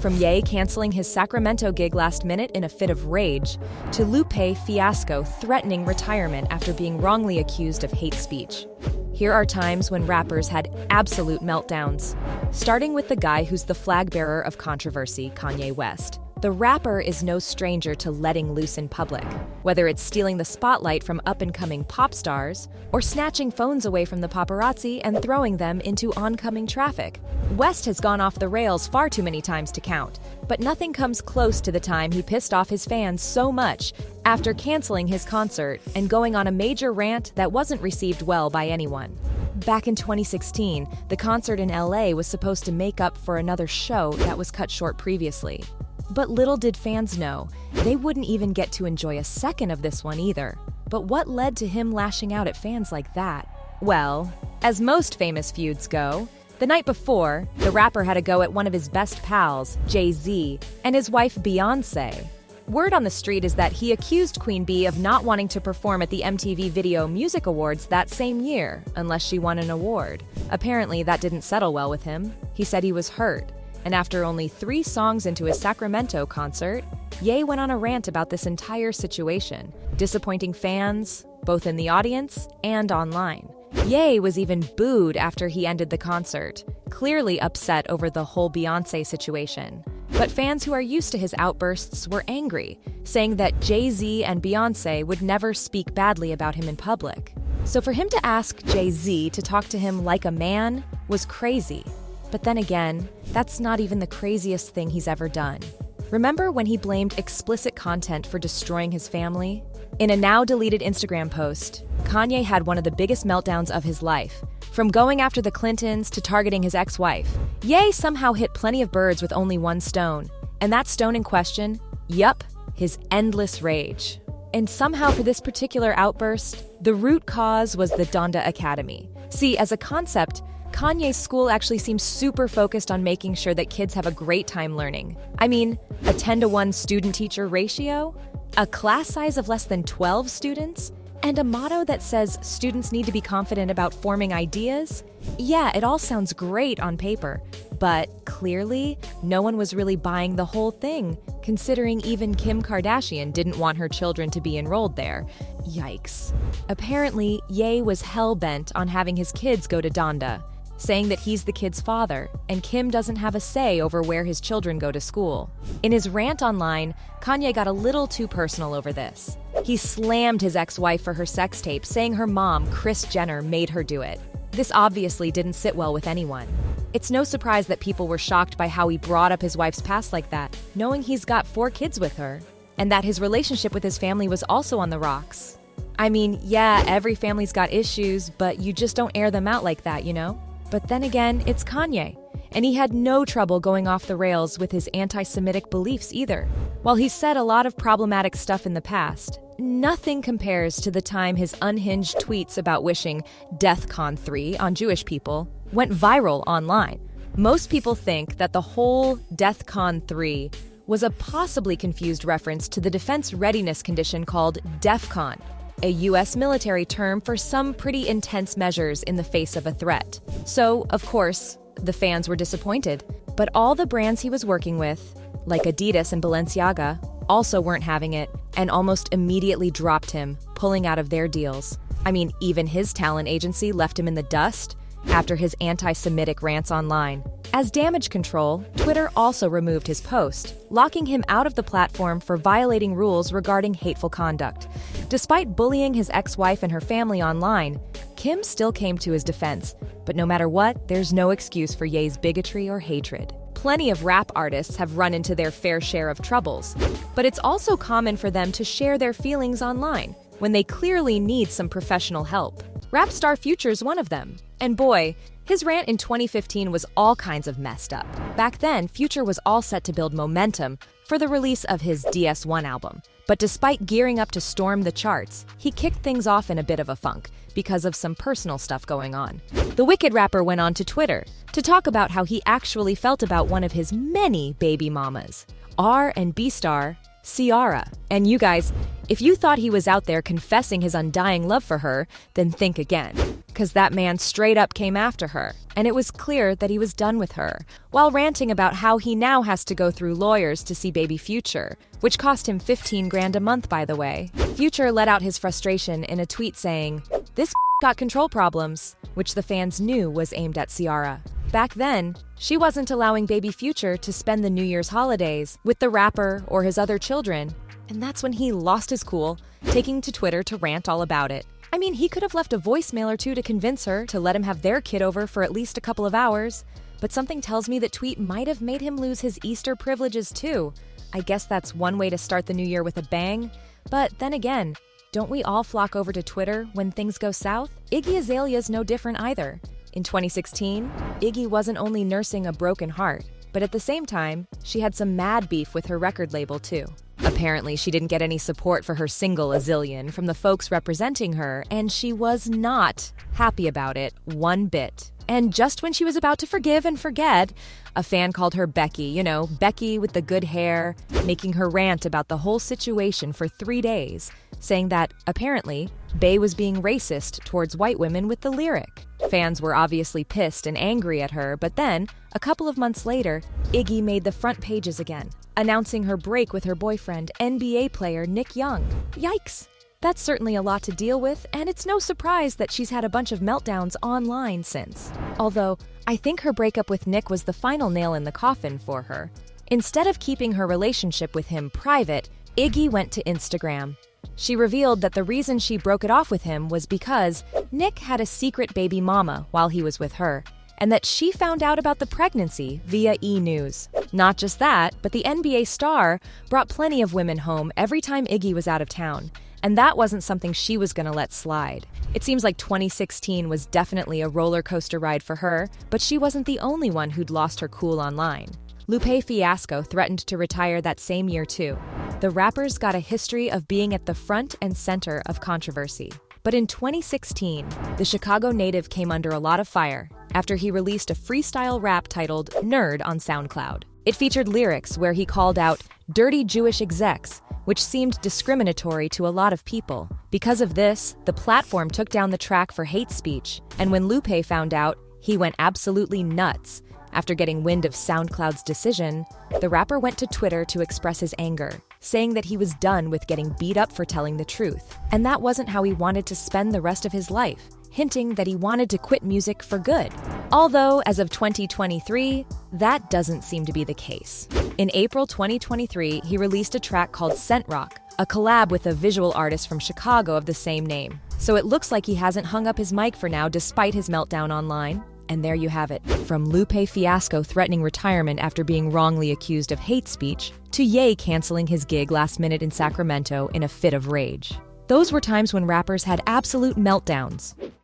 From Ye canceling his Sacramento gig last minute in a fit of rage, to Lupe Fiasco threatening retirement after being wrongly accused of hate speech. Here are times when rappers had absolute meltdowns. Starting with the guy who's the flag bearer of controversy, Kanye West. The rapper is no stranger to letting loose in public, whether it's stealing the spotlight from up-and-coming pop stars or snatching phones away from the paparazzi and throwing them into oncoming traffic. West has gone off the rails far too many times to count, but nothing comes close to the time he pissed off his fans so much after canceling his concert and going on a major rant that wasn't received well by anyone. Back in 2016, the concert in LA was supposed to make up for another show that was cut short previously. But little did fans know, they wouldn't even get to enjoy a second of this one either. But what led to him lashing out at fans like that? Well, as most famous feuds go, the night before, the rapper had a go at one of his best pals, Jay-Z, and his wife Beyoncé. Word on the street is that he accused Queen Bee of not wanting to perform at the MTV Video Music Awards that same year, unless she won an award. Apparently, that didn't settle well with him. He said he was hurt. And after only 3 songs into his Sacramento concert, Ye went on a rant about this entire situation, disappointing fans, both in the audience and online. Ye was even booed after he ended the concert, clearly upset over the whole Beyoncé situation. But fans who are used to his outbursts were angry, saying that Jay-Z and Beyoncé would never speak badly about him in public. So for him to ask Jay-Z to talk to him like a man was crazy. But then again, that's not even the craziest thing he's ever done. Remember when he blamed explicit content for destroying his family? In a now-deleted Instagram post, Kanye had one of the biggest meltdowns of his life. From going after the Clintons to targeting his ex-wife, Ye somehow hit plenty of birds with only one stone. And that stone in question? Yup, his endless rage. And somehow for this particular outburst, the root cause was the Donda Academy. See, as a concept, Kanye's school actually seems super focused on making sure that kids have a great time learning. I mean, a 10-to-1 student-teacher ratio, a class size of less than 12 students, and a motto that says students need to be confident about forming ideas. Yeah, it all sounds great on paper, but clearly, no one was really buying the whole thing, considering even Kim Kardashian didn't want her children to be enrolled there. Yikes. Apparently, Ye was hell-bent on having his kids go to Donda, saying that he's the kid's father, and Kim doesn't have a say over where his children go to school. In his rant online, Kanye got a little too personal over this. He slammed his ex-wife for her sex tape, saying her mom, Kris Jenner, made her do it. This obviously didn't sit well with anyone. It's no surprise that people were shocked by how he brought up his wife's past like that, knowing he's got 4 kids with her, and that his relationship with his family was also on the rocks. I mean, yeah, every family's got issues, but you just don't air them out like that, you know? But then again, it's Kanye, and he had no trouble going off the rails with his anti-Semitic beliefs either. While he's said a lot of problematic stuff in the past, nothing compares to the time his unhinged tweets about wishing DEFCON 3 on Jewish people went viral online. Most people think that the whole DEFCON 3 was a possibly confused reference to the defense readiness condition called DEFCON, a U.S. military term for some pretty intense measures in the face of a threat. So, of course, the fans were disappointed. But all the brands he was working with, like Adidas and Balenciaga, also weren't having it and almost immediately dropped him, pulling out of their deals. I mean, even his talent agency left him in the dust after his anti-Semitic rants online. As damage control, Twitter also removed his post, locking him out of the platform for violating rules regarding hateful conduct. Despite bullying his ex-wife and her family online, Kim still came to his defense. But no matter what, there's no excuse for Ye's bigotry or hatred. Plenty of rap artists have run into their fair share of troubles, but it's also common for them to share their feelings online when they clearly need some professional help. Rap star Future's one of them. And boy, his rant in 2015 was all kinds of messed up. Back then, Future was all set to build momentum for the release of his DS1 album. But despite gearing up to storm the charts, he kicked things off in a bit of a funk because of some personal stuff going on. The Wicked rapper went on to Twitter to talk about how he actually felt about one of his many baby mamas. R&B star Ciara. And you guys, if you thought he was out there confessing his undying love for her, then think again. Because that man straight up came after her, and it was clear that he was done with her, while ranting about how he now has to go through lawyers to see baby Future, which cost him 15 grand a month, by the way. Future let out his frustration in a tweet saying, "This got control problems," which the fans knew was aimed at Ciara. Back then, she wasn't allowing baby Future to spend the New Year's holidays with the rapper or his other children, and that's when he lost his cool, taking to Twitter to rant all about it. I mean, he could have left a voicemail or two to convince her to let him have their kid over for at least a couple of hours, but something tells me that tweet might have made him lose his Easter privileges too. I guess that's one way to start the new year with a bang, but then again, don't we all flock over to Twitter when things go south? Iggy Azalea's no different either. In 2016, Iggy wasn't only nursing a broken heart, but at the same time, she had some mad beef with her record label too. Apparently, she didn't get any support for her single A Zillion from the folks representing her, and she was not happy about it one bit. And just when she was about to forgive and forget, a fan called her Becky, Becky with the good hair, making her rant about the whole situation for 3 days, saying that, apparently, Bey was being racist towards white women with the lyric. Fans were obviously pissed and angry at her, but then, a couple of months later, Iggy made the front pages again, announcing her break with her boyfriend, NBA player Nick Young. Yikes! That's certainly a lot to deal with, and it's no surprise that she's had a bunch of meltdowns online since. Although, I think her breakup with Nick was the final nail in the coffin for her. Instead of keeping her relationship with him private, Iggy went to Instagram. She revealed that the reason she broke it off with him was because Nick had a secret baby mama while he was with her, and that she found out about the pregnancy via E! News. Not just that, but the NBA star brought plenty of women home every time Iggy was out of town, and that wasn't something she was gonna let slide. It seems like 2016 was definitely a roller coaster ride for her, but she wasn't the only one who'd lost her cool online. Lupe Fiasco threatened to retire that same year too. The rapper's got a history of being at the front and center of controversy. But in 2016, the Chicago native came under a lot of fire after he released a freestyle rap titled Nerd on SoundCloud. It featured lyrics where he called out dirty Jewish execs, which seemed discriminatory to a lot of people. Because of this, the platform took down the track for hate speech, and when Lupe found out, he went absolutely nuts. After getting wind of SoundCloud's decision, the rapper went to Twitter to express his anger, saying that he was done with getting beat up for telling the truth, and that wasn't how he wanted to spend the rest of his life, hinting that he wanted to quit music for good. Although, as of 2023, that doesn't seem to be the case. In April 2023, he released a track called Scent Rock, a collab with a visual artist from Chicago of the same name. So it looks like he hasn't hung up his mic for now despite his meltdown online. And there you have it. From Lupe Fiasco threatening retirement after being wrongly accused of hate speech, to Ye canceling his gig last minute in Sacramento in a fit of rage. Those were times when rappers had absolute meltdowns.